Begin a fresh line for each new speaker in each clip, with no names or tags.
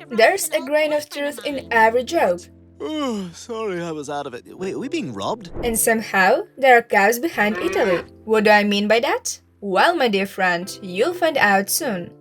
There's a grain of truth in every joke.
Oh, sorry, I was out of it. Wait, are we being robbed?
And somehow, there are cows behind Italy. What do I mean by that? Well, my dear friend, you'll find out soon.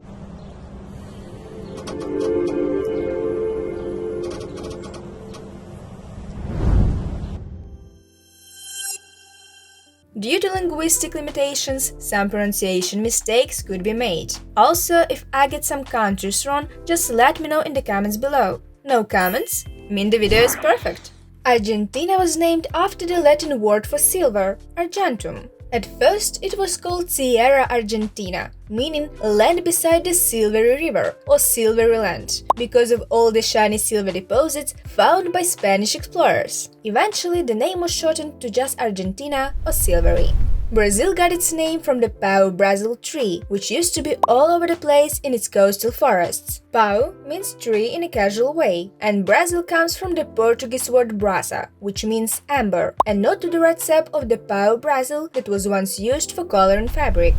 Due to linguistic limitations, some pronunciation mistakes could be made. Also, if I get some countries wrong, just let me know in the comments below. No comments? Mean the video is perfect. Argentina was named after the Latin word for silver, argentum. At first, it was called Sierra Argentina, meaning land beside the Silvery River or Silvery Land, because of all the shiny silver deposits found by Spanish explorers. Eventually, the name was shortened to just Argentina or Silvery. Brazil got its name from the pau-brasil tree, which used to be all over the place in its coastal forests. Pau means tree in a casual way, and Brazil comes from the Portuguese word brasa, which means amber, and not to the red sap of the pau-brasil that was once used for coloring fabric.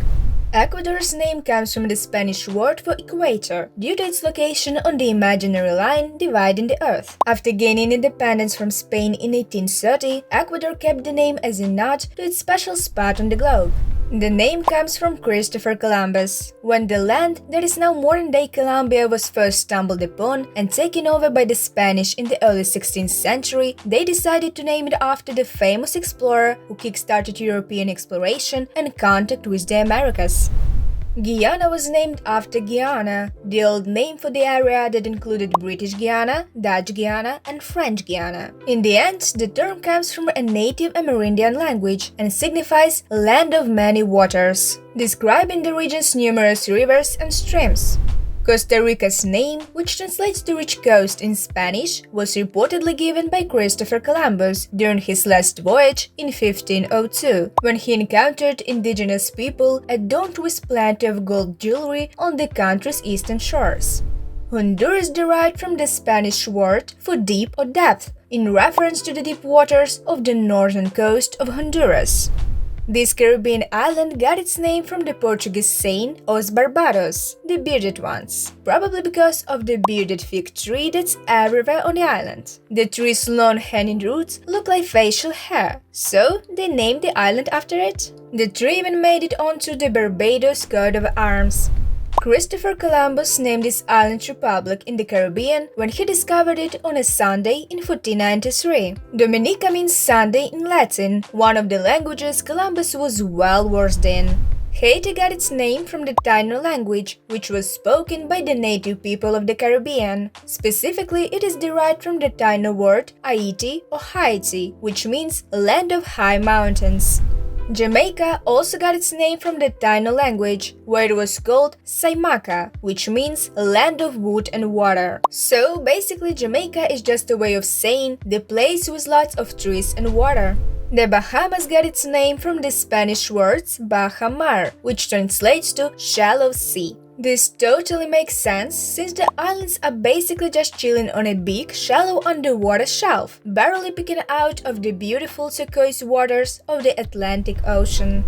Ecuador's name comes from the Spanish word for equator, due to its location on the imaginary line dividing the Earth. After gaining independence from Spain in 1830, Ecuador kept the name as a nod to its special spot on the globe. The name comes from Christopher Columbus. When the land that is now modern-day Colombia was first stumbled upon and taken over by the Spanish in the early 16th century, they decided to name it after the famous explorer who kick-started European exploration and contact with the Americas. Guyana was named after Guyana, the old name for the area that included British Guiana, Dutch Guiana, and French Guiana. In the end, the term comes from a native Amerindian language and signifies land of many waters, describing the region's numerous rivers and streams. Costa Rica's name, which translates to rich coast in Spanish, was reportedly given by Christopher Columbus during his last voyage in 1502, when he encountered indigenous people adorned with plenty of gold jewelry on the country's eastern shores. Honduras derived from the Spanish word for deep or depth, in reference to the deep waters of the northern coast of Honduras. This Caribbean island got its name from the Portuguese saying Os Barbados, the bearded ones, probably because of the bearded fig tree that's everywhere on the island. The tree's long hanging roots look like facial hair, so they named the island after it. The tree even made it onto the Barbados coat of arms. Christopher Columbus named this island Republic in the Caribbean when he discovered it on a Sunday in 1493. Dominica means Sunday in Latin, one of the languages Columbus was well versed in. Haiti got its name from the Taino language, which was spoken by the native people of the Caribbean. Specifically, it is derived from the Taino word Haiti or Haiti, which means land of high mountains. Jamaica also got its name from the Taino language, where it was called Saimaca, which means land of wood and water. So basically, Jamaica is just a way of saying the place with lots of trees and water. The Bahamas got its name from the Spanish words Baja Mar, which translates to shallow sea. This totally makes sense, since the islands are basically just chilling on a big, shallow underwater shelf, barely peeking out of the beautiful turquoise waters of the Atlantic Ocean.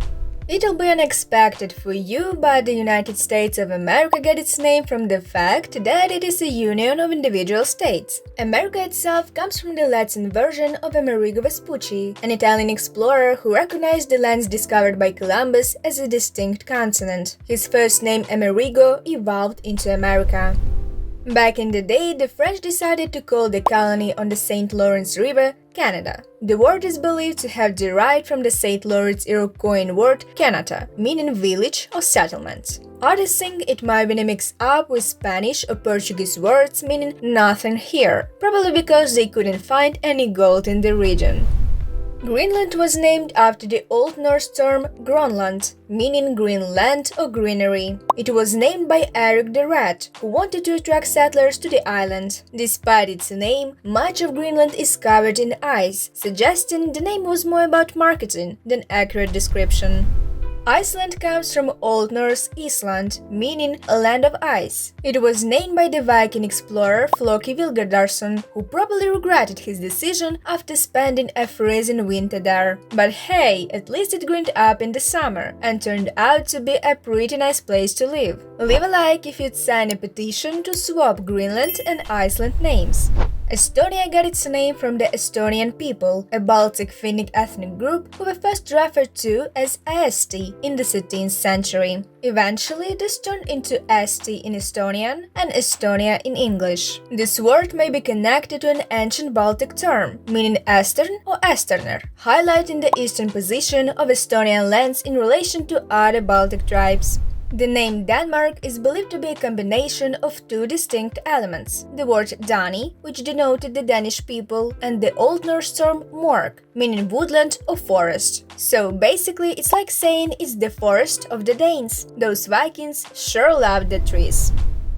It'll be unexpected for you, but the United States of America got its name from the fact that it is a union of individual states. America itself comes from the Latin version of Amerigo Vespucci, an Italian explorer who recognized the lands discovered by Columbus as a distinct continent. His first name Amerigo evolved into America. Back in the day, the French decided to call the colony on the St. Lawrence River Canada. The word is believed to have derived from the St. Lawrence Iroquois word Canada, meaning village or settlement. Others think it might have been a mix-up with Spanish or Portuguese words meaning nothing here, probably because they couldn't find any gold in the region. Greenland was named after the Old Norse term Grönland, meaning green land or greenery. It was named by Eric the Red, who wanted to attract settlers to the island. Despite its name, much of Greenland is covered in ice, suggesting the name was more about marketing than accurate description. Iceland comes from Old Norse Island, meaning a land of ice. It was named by the Viking explorer Floki Vilgardarsson, who probably regretted his decision after spending a freezing winter there. But hey, at least it greened up in the summer and turned out to be a pretty nice place to live. Leave a like if you'd sign a petition to swap Greenland and Iceland names. Estonia got its name from the Estonian people, a Baltic Finnic ethnic group who were first referred to as Eesti in the 13th century. Eventually, this turned into Eesti in Estonian and Estonia in English. This word may be connected to an ancient Baltic term, meaning Eastern or Easterner, highlighting the eastern position of Estonian lands in relation to other Baltic tribes. The name Denmark is believed to be a combination of two distinct elements, the word Dani, which denoted the Danish people, and the Old Norse term Mork, meaning woodland or forest. So basically, it's like saying it's the forest of the Danes. Those Vikings sure loved the trees.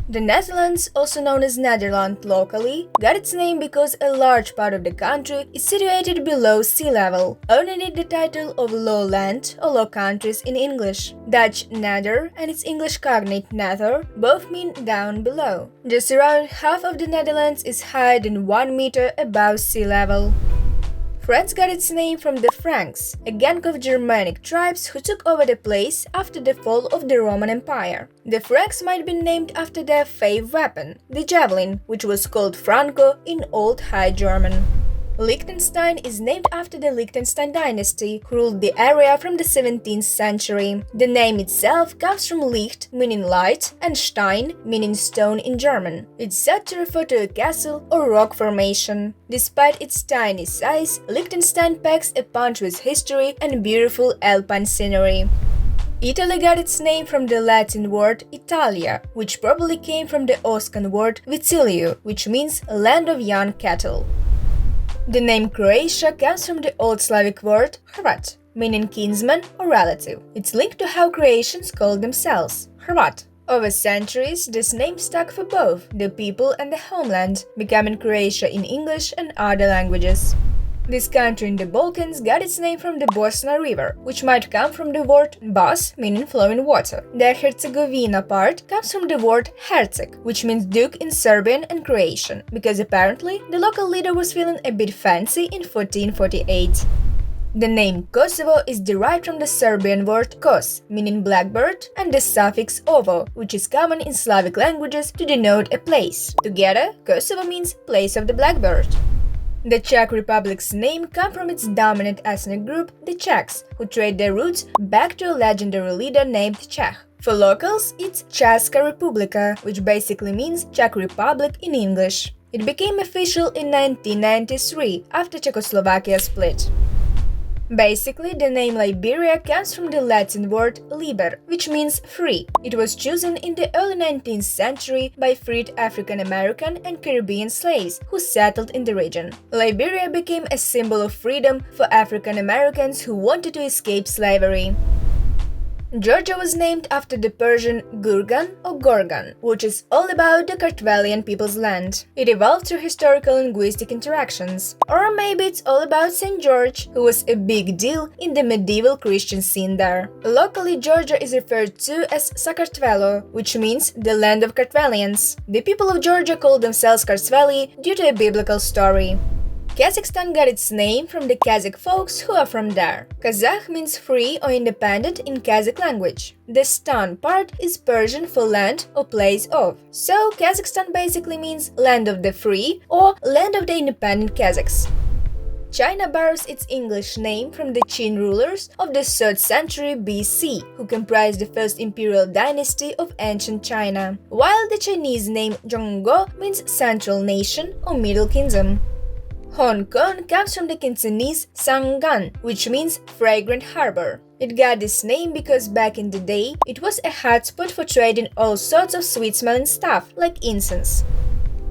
The Netherlands, also known as Nederland locally, got its name because a large part of the country is situated below sea level, earning it the title of lowland or low countries in English. Dutch Neder and its English cognate nether both mean down below. Just around half of the Netherlands is higher than 1 meter above sea level. France got its name from the Franks, a gang of Germanic tribes who took over the place after the fall of the Roman Empire. The Franks might be named after their favorite weapon, the javelin, which was called Franco in Old High German. Liechtenstein is named after the Liechtenstein dynasty, who ruled the area from the 17th century. The name itself comes from Licht, meaning light, and Stein, meaning stone in German. It's said to refer to a castle or rock formation. Despite its tiny size, Liechtenstein packs a punch with history and beautiful alpine scenery. Italy got its name from the Latin word Italia, which probably came from the Oscan word Vitiliu, which means land of young cattle. The name Croatia comes from the Old Slavic word Hrvat, meaning kinsman or relative. It's linked to how Croatians called themselves, Hrvat. Over centuries, this name stuck for both the people and the homeland, becoming Croatia in English and other languages. This country in the Balkans got its name from the Bosna River, which might come from the word Bas, meaning flowing water. The Herzegovina part comes from the word Herceg, which means duke in Serbian and Croatian, because apparently the local leader was feeling a bit fancy in 1448. The name Kosovo is derived from the Serbian word kos, meaning blackbird, and the suffix ovo, which is common in Slavic languages to denote a place. Together, Kosovo means place of the blackbird. The Czech Republic's name comes from its dominant ethnic group, the Czechs, who traced their roots back to a legendary leader named Czech. For locals, it's Česká republika, which basically means Czech Republic in English. It became official in 1993 after Czechoslovakia split. Basically, the name Liberia comes from the Latin word liber, which means free. It was chosen in the early 19th century by freed African American and Caribbean slaves who settled in the region. Liberia became a symbol of freedom for African Americans who wanted to escape slavery. Georgia was named after the Persian Gurgan or Gorgan, which is all about the Kartvelian people's land. It evolved through historical linguistic interactions. Or maybe it's all about St. George, who was a big deal in the medieval Christian scene there. Locally, Georgia is referred to as Sakartvelo, which means the land of Kartvelians. The people of Georgia call themselves Kartveli due to a biblical story. Kazakhstan got its name from the Kazakh folks who are from there. Kazakh means free or independent in Kazakh language. The stan part is Persian for land or place of. So Kazakhstan basically means land of the free or land of the independent Kazakhs. China borrows its English name from the Qin rulers of the 3rd century BC, who comprised the first imperial dynasty of ancient China, while the Chinese name Zhongguo means central nation or middle kingdom. Hong Kong comes from the Cantonese Sangan, which means fragrant harbor. It got this name because back in the day, it was a hotspot for trading all sorts of sweet-smelling stuff, like incense.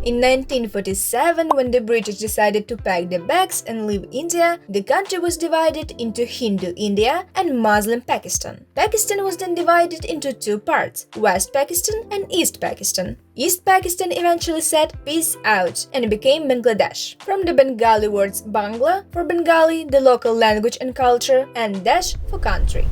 In 1947, when the British decided to pack their bags and leave India, the country was divided into Hindu India and Muslim Pakistan. Pakistan was then divided into two parts, West Pakistan and East Pakistan. East Pakistan eventually said peace out and became Bangladesh, from the Bengali words Bangla for Bengali, the local language and culture, and Desh for country.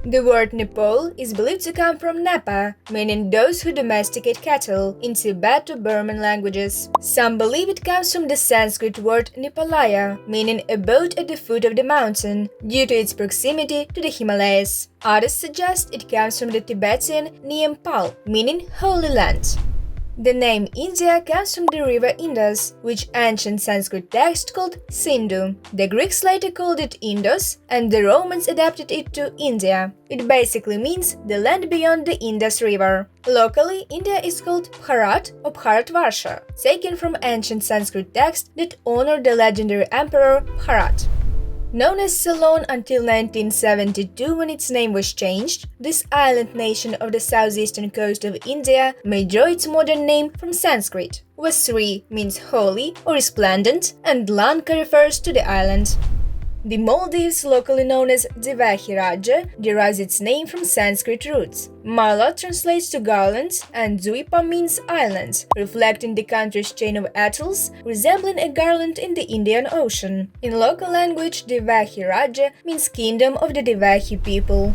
The word Nepal is believed to come from Napa, meaning those who domesticate cattle, in Tibeto-Burman languages. Some believe it comes from the Sanskrit word Nepalaya, meaning abode at the foot of the mountain, due to its proximity to the Himalayas. Others suggest it comes from the Tibetan Niempal, meaning Holy Land. The name India comes from the river Indus, which ancient Sanskrit text called Sindhu. The Greeks later called it Indus, and the Romans adapted it to India. It basically means the land beyond the Indus River. Locally, India is called Bharat or Bharatvarsha, taken from ancient Sanskrit text that honored the legendary emperor Bharat. Known as Ceylon until 1972 when its name was changed, this island nation of the southeastern coast of India may draw its modern name from Sanskrit, where Sri means holy or resplendent and Lanka refers to the island. The Maldives, locally known as Divahi Raja, derives its name from Sanskrit roots. Mala translates to garland, and Dwipa means island, reflecting the country's chain of atolls, resembling a garland in the Indian Ocean. In local language, Divahi Raja means kingdom of the Divahi people.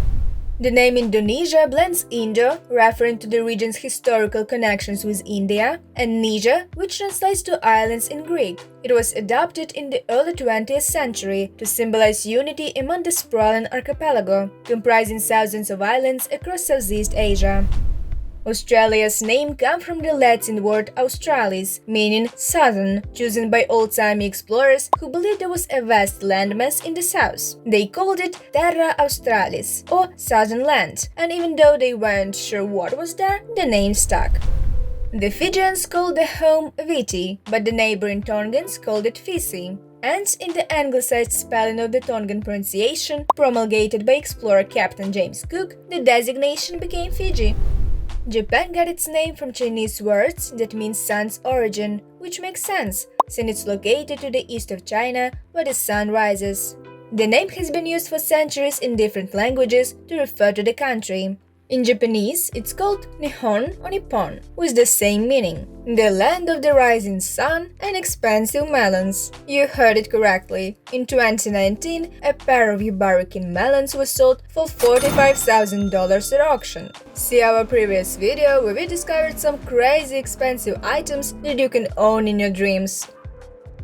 The name Indonesia blends Indo, referring to the region's historical connections with India, and Nesia, which translates to islands in Greek. It was adopted in the early 20th century to symbolize unity among the sprawling archipelago, comprising thousands of islands across Southeast Asia. Australia's name comes from the Latin word australis, meaning southern, chosen by old-timey explorers who believed there was a vast landmass in the south. They called it Terra Australis, or Southern Land, and even though they weren't sure what was there, the name stuck. The Fijians called the home Viti, but the neighboring Tongans called it Fisi. And in the anglicized spelling of the Tongan pronunciation, promulgated by explorer Captain James Cook, the designation became Fiji. Japan got its name from Chinese words that mean sun's origin, which makes sense, since it's located to the east of China, where the sun rises. The name has been used for centuries in different languages to refer to the country. In Japanese, it's called Nihon or Nippon, with the same meaning, the land of the rising sun and expensive melons. You heard it correctly. In 2019, a pair of Yubarikin melons was sold for $45,000 at auction. See our previous video where we discovered some crazy expensive items that you can own in your dreams.